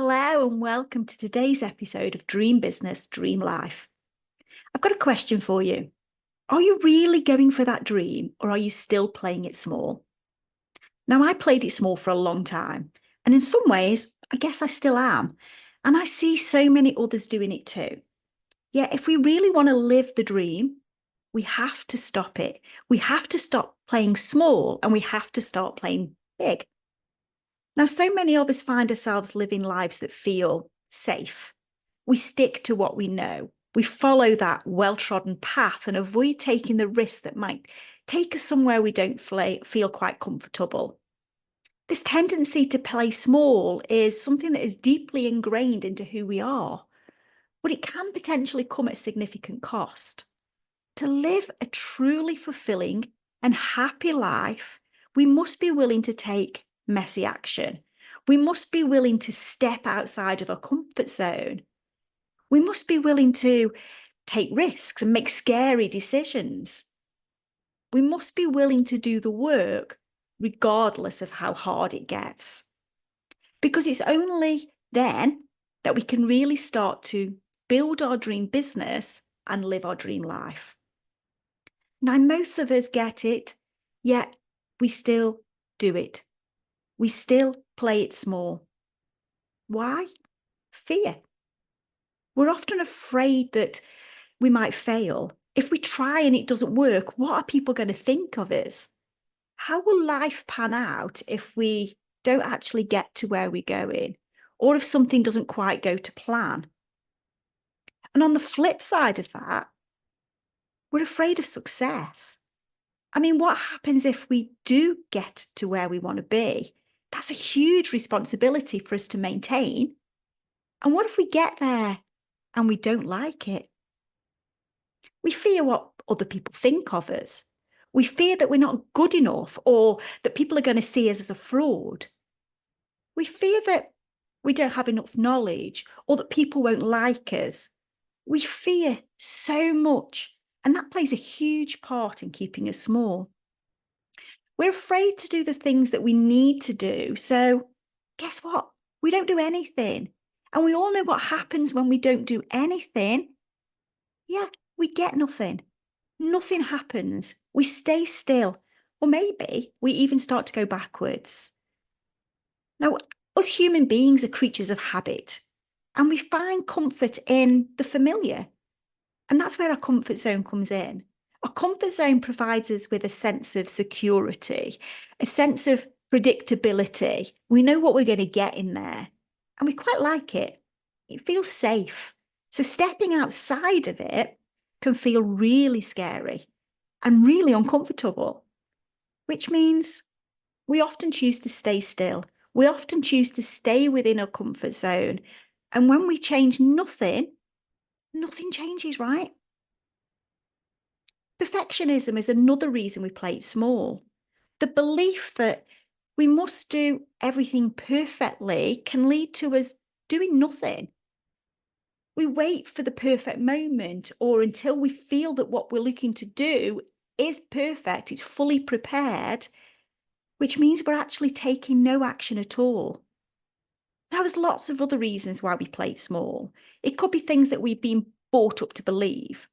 Hello and welcome to today's episode of Dream Business, Dream Life. I've got a question for you. Are you really going for that dream or are you still playing it small? Now, I played it small for a long time, and in some ways, I guess I still am. And I see so many others doing it too. Yet, if we really want to live the dream, we have to stop it. We have to stop playing small and we have to start playing big. Now, so many of us find ourselves living lives that feel safe. We stick to what we know. We follow that well-trodden path and avoid taking the risks that might take us somewhere we don't feel quite comfortable. This tendency to play small is something that is deeply ingrained into who we are, but it can potentially come at a significant cost. To live a truly fulfilling and happy life, we must be willing to take messy action. We must be willing to step outside of our comfort zone. We must be willing to take risks and make scary decisions. We must be willing to do the work regardless of how hard it gets. Because it's only then that we can really start to build our dream business and live our dream life. Now, most of us get it, yet we still do it. We still play it small. Why? Fear. We're often afraid that we might fail. If we try and it doesn't work, what are people going to think of us? How will life pan out if we don't actually get to where we're going, or if something doesn't quite go to plan? And on the flip side of that, we're afraid of success. I mean, what happens if we do get to where we want to be? That's a huge responsibility for us to maintain. And what if we get there and we don't like it? We fear what other people think of us. We fear that we're not good enough or that people are going to see us as a fraud. We fear that we don't have enough knowledge or that people won't like us. We fear so much, and that plays a huge part in keeping us small. We're afraid to do the things that we need to do. So guess what? We don't do anything. And we all know what happens when we don't do anything. Yeah, we get nothing. Nothing happens. We stay still. Or maybe we even start to go backwards. Now, us human beings are creatures of habit, and we find comfort in the familiar. And that's where our comfort zone comes in. Our comfort zone provides us with a sense of security, a sense of predictability. We know what we're going to get in there, and we quite like it. It feels safe. So stepping outside of it can feel really scary and really uncomfortable, which means we often choose to stay still. We often choose to stay within our comfort zone. And when we change nothing, nothing changes, right? Perfectionism is another reason we play it small. The belief that we must do everything perfectly can lead to us doing nothing. We wait for the perfect moment or until we feel that what we're looking to do is perfect, it's fully prepared, which means we're actually taking no action at all. Now, there's lots of other reasons why we play it small. It could be things that we've been brought up to believe,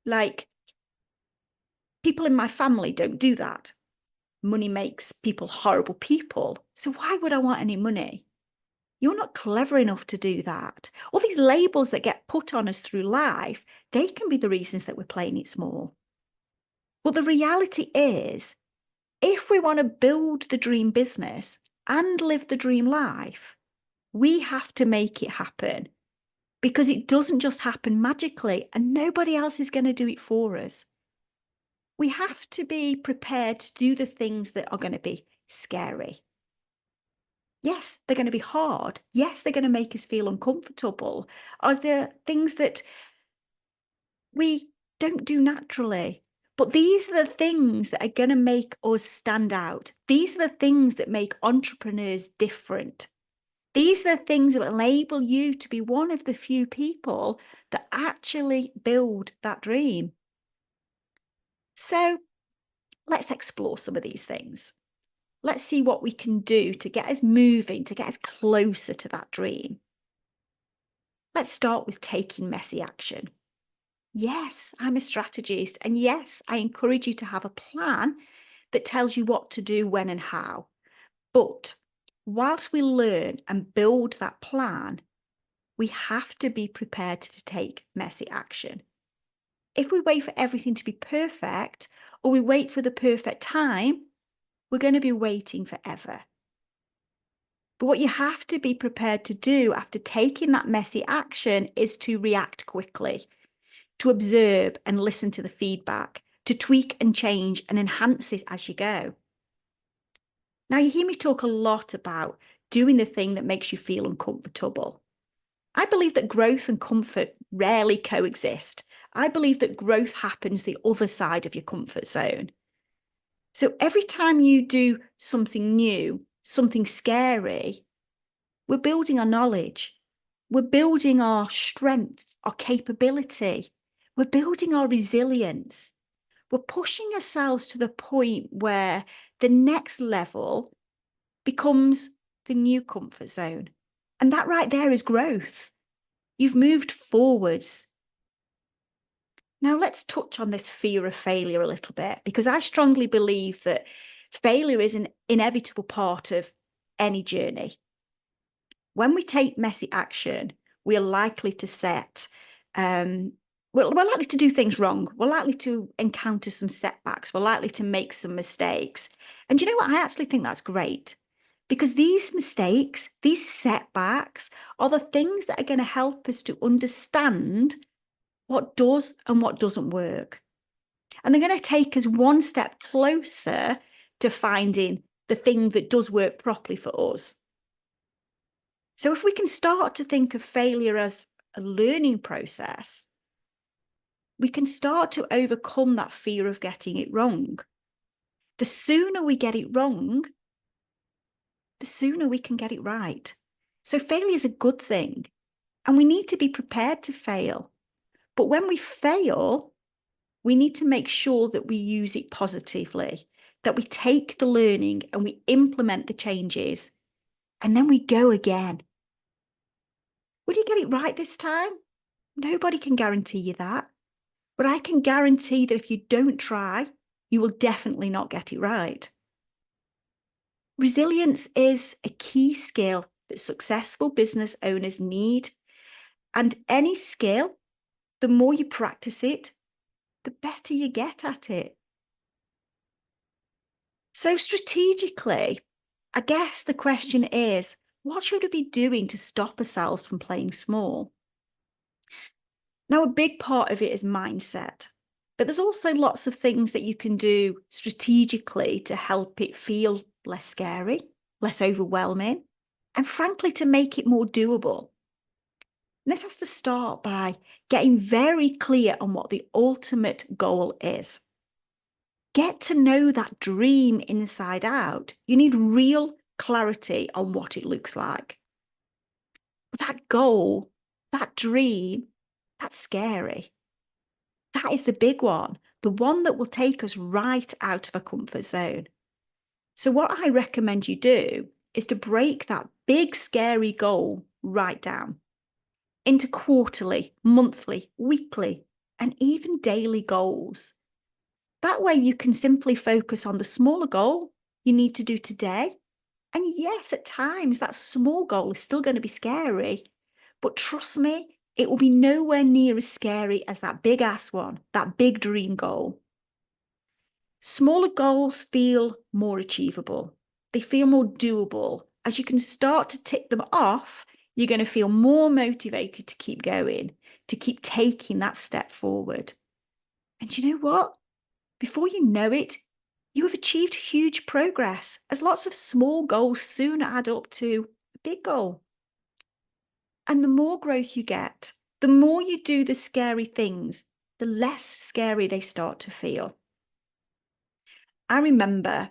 like people in my family don't do that. Money makes people horrible people. So why would I want any money? You're not clever enough to do that. All these labels that get put on us through life, they can be the reasons that we're playing it small. But the reality is, if we want to build the dream business and live the dream life, we have to make it happen, because it doesn't just happen magically and nobody else is going to do it for us. We have to be prepared to do the things that are going to be scary. Yes, they're going to be hard. Yes, they're going to make us feel uncomfortable. Are there things that we don't do naturally? But these are the things that are going to make us stand out. These are the things that make entrepreneurs different. These are the things that will enable you to be one of the few people that actually build that dream. So let's explore some of these things. let's see what we can do to get us moving, to get us closer to that dream. Let's start with taking messy action. Yes, I'm a strategist, and yes, I encourage you to have a plan that tells you what to do, when, and how. But whilst we learn and build that plan, we have to be prepared to take messy action. If we wait for everything to be perfect, or we wait for the perfect time, we're going to be waiting forever. But what you have to be prepared to do after taking that messy action is to react quickly, to observe and listen to the feedback, to tweak and change and enhance it as you go. Now, you hear me talk a lot about doing the thing that makes you feel uncomfortable. I believe that growth and comfort rarely coexist. I believe that growth happens the other side of your comfort zone. So every time you do something new, something scary, we're building our knowledge. We're building our strength, our capability. We're building our resilience. We're pushing ourselves to the point where the next level becomes the new comfort zone. And that right there is growth. You've moved forwards. Now let's touch on this fear of failure a little bit, because I strongly believe that failure is an inevitable part of any journey. When we take messy action, we are likely to we're likely to do things wrong. We're likely to encounter some setbacks. We're likely to make some mistakes. And you know what? I actually think that's great, because these mistakes, these setbacks are the things that are going to help us to understand what does and what doesn't work. And they're going to take us one step closer to finding the thing that does work properly for us. So if we can start to think of failure as a learning process, we can start to overcome that fear of getting it wrong. The sooner we get it wrong, the sooner we can get it right. So failure is a good thing, and we need to be prepared to fail. But when we fail, we need to make sure that we use it positively, that we take the learning and we implement the changes, and then we go again. Will you get it right this time? Nobody can guarantee you that. But I can guarantee that if you don't try, you will definitely not get it right. Resilience is a key skill that successful business owners need. And any skill, the more you practice it, the better you get at it. So strategically, I guess the question is, what should we be doing to stop ourselves from playing small? Now, a big part of it is mindset, but there's also lots of things that you can do strategically to help it feel less scary, less overwhelming, and frankly, to make it more doable. And this has to start by getting very clear on what the ultimate goal is. Get to know that dream inside out. You need real clarity on what it looks like. But that goal, that dream, that's scary. That is the big one, the one that will take us right out of a comfort zone. So what I recommend you do is to break that big, scary goal right down into quarterly, monthly, weekly, and even daily goals. That way you can simply focus on the smaller goal you need to do today. And yes, at times that small goal is still going to be scary, but trust me, it will be nowhere near as scary as that big ass one, that big dream goal. Smaller goals feel more achievable. They feel more doable. As you can start to tick them off, you're going to feel more motivated to keep going, to keep taking that step forward. And you know what? Before you know it, you have achieved huge progress, as lots of small goals soon add up to a big goal. And the more growth you get, the more you do the scary things, the less scary they start to feel. I remember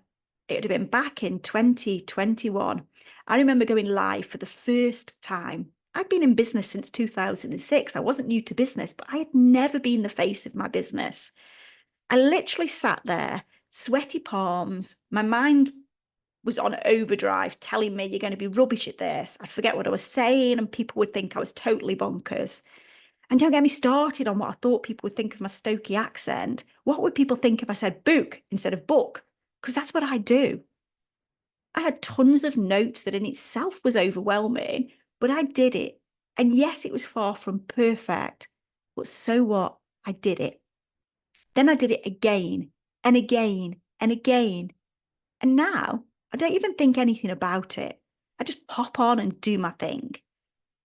it would have been back in 2021. I remember going live for the first time. I'd been in business since 2006. I wasn't new to business, but I had never been the face of my business. I literally sat there, sweaty palms, my mind was on overdrive, telling me you're going to be rubbish at this. I'd forget what I was saying and people would think I was totally bonkers. And don't get me started on what I thought people would think of my Stokey accent. What would people think if I said book instead of book? Because that's what I do. I had tons of notes that in itself was overwhelming, but I did it. And yes, it was far from perfect, but so what? I did it. Then I did it again and again and again. And now I don't even think anything about it. I just pop on and do my thing.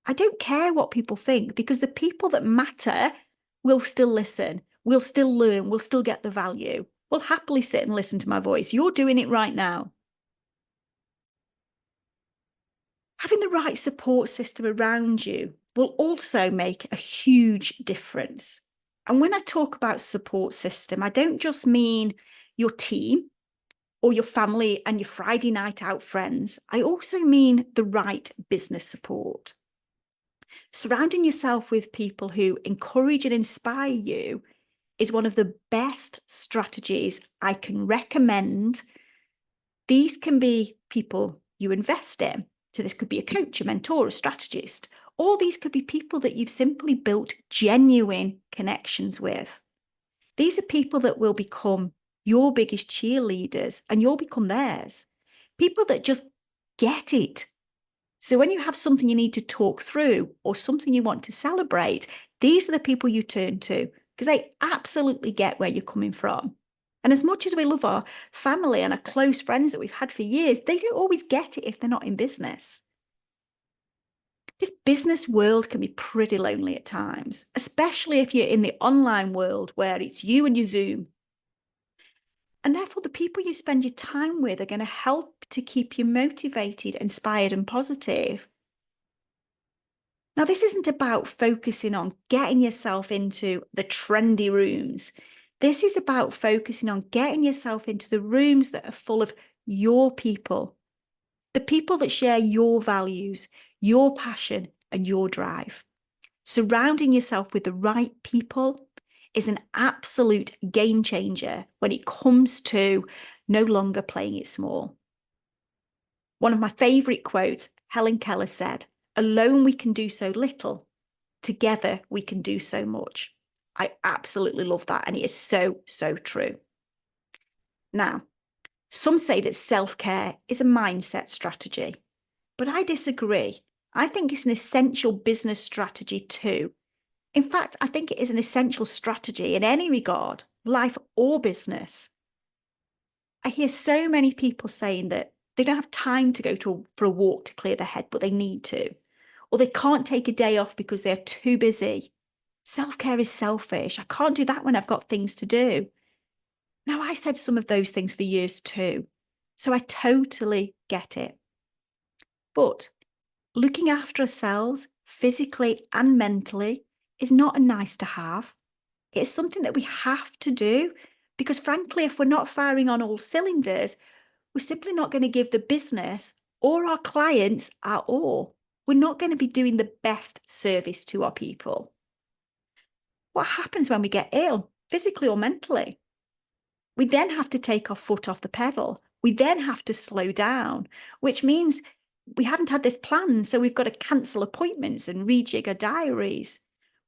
I don't care what people think because the people that matter will still listen, will still learn, will still get the value, will happily sit and listen to my voice. You're doing it right now. Having the right support system around you will also make a huge difference. And when I talk about support system, I don't just mean your team or your family and your Friday night out friends. I also mean the right business support. Surrounding yourself with people who encourage and inspire you is one of the best strategies I can recommend. These can be people you invest in. So this could be a coach, a mentor, a strategist, or these could be people that you've simply built genuine connections with. These are people that will become your biggest cheerleaders and you'll become theirs. People that just get it. So when you have something you need to talk through or something you want to celebrate, these are the people you turn to because they absolutely get where you're coming from. And as much as we love our family and our close friends that we've had for years, they don't always get it if they're not in business. This business world can be pretty lonely at times, especially if you're in the online world where it's you and your Zoom. And therefore, the people you spend your time with are going to help to keep you motivated, inspired, and positive. Now, this isn't about focusing on getting yourself into the trendy rooms. This is about focusing on getting yourself into the rooms that are full of your people, the people that share your values, your passion, and your drive. Surrounding yourself with the right people is an absolute game changer when it comes to no longer playing it small. One of my favorite quotes, Helen Keller said, "Alone we can do so little, together we can do so much." I absolutely love that. And it is so, so true. Now, some say that self-care is a mindset strategy, but I disagree. I think it's an essential business strategy too. In fact, I think it is an essential strategy in any regard, life or business. I hear so many people saying that they don't have time to go for a walk to clear their head, but they need to, or they can't take a day off because they're too busy. Self-care is selfish. I can't do that when I've got things to do. Now, I said some of those things for years too, so I totally get it. But looking after ourselves physically and mentally is not a nice to have. It's something that we have to do because, frankly, if we're not firing on all cylinders, we're simply not going to give the business or our clients our all. We're not going to be doing the best service to our people. What happens when we get ill, physically or mentally? We then have to take our foot off the pedal. We then have to slow down, which means we haven't had this plan, so we've got to cancel appointments and rejig our diaries.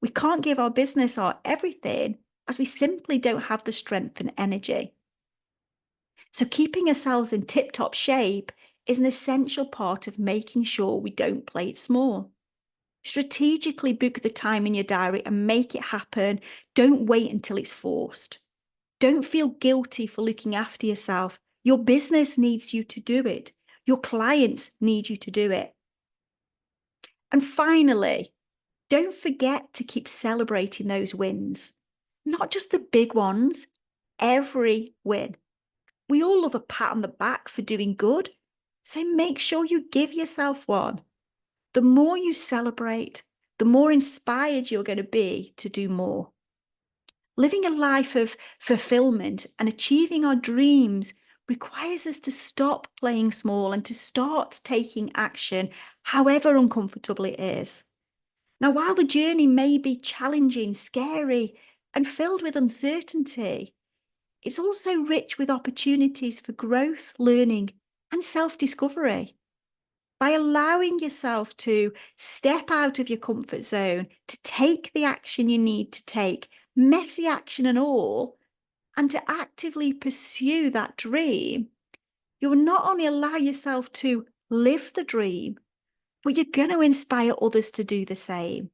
We can't give our business our everything as we simply don't have the strength and energy. So keeping ourselves in tip-top shape is an essential part of making sure we don't play it small. Strategically book the time in your diary and make it happen. Don't wait until it's forced. Don't feel guilty for looking after yourself. Your business needs you to do it. Your clients need you to do it. And finally, don't forget to keep celebrating those wins. Not just the big ones, every win. We all love a pat on the back for doing good, so make sure you give yourself one. The more you celebrate, the more inspired you're going to be to do more. Living a life of fulfillment and achieving our dreams requires us to stop playing small and to start taking action, however uncomfortable it is. Now, while the journey may be challenging, scary, and filled with uncertainty, it's also rich with opportunities for growth, learning, and self-discovery. By allowing yourself to step out of your comfort zone, to take the action you need to take, messy action and all, and to actively pursue that dream, you will not only allow yourself to live the dream, but you're going to inspire others to do the same.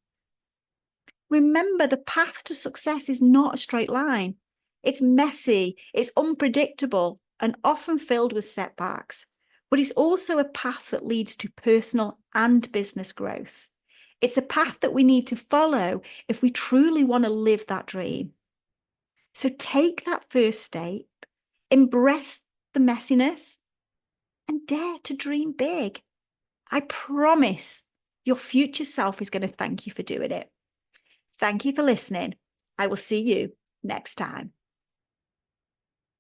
Remember, the path to success is not a straight line. It's messy, it's unpredictable, and often filled with setbacks. But it's also a path that leads to personal and business growth. It's a path that we need to follow if we truly want to live that dream. So take that first step, embrace the messiness, and dare to dream big. I promise your future self is going to thank you for doing it. Thank you for listening. I will see you next time.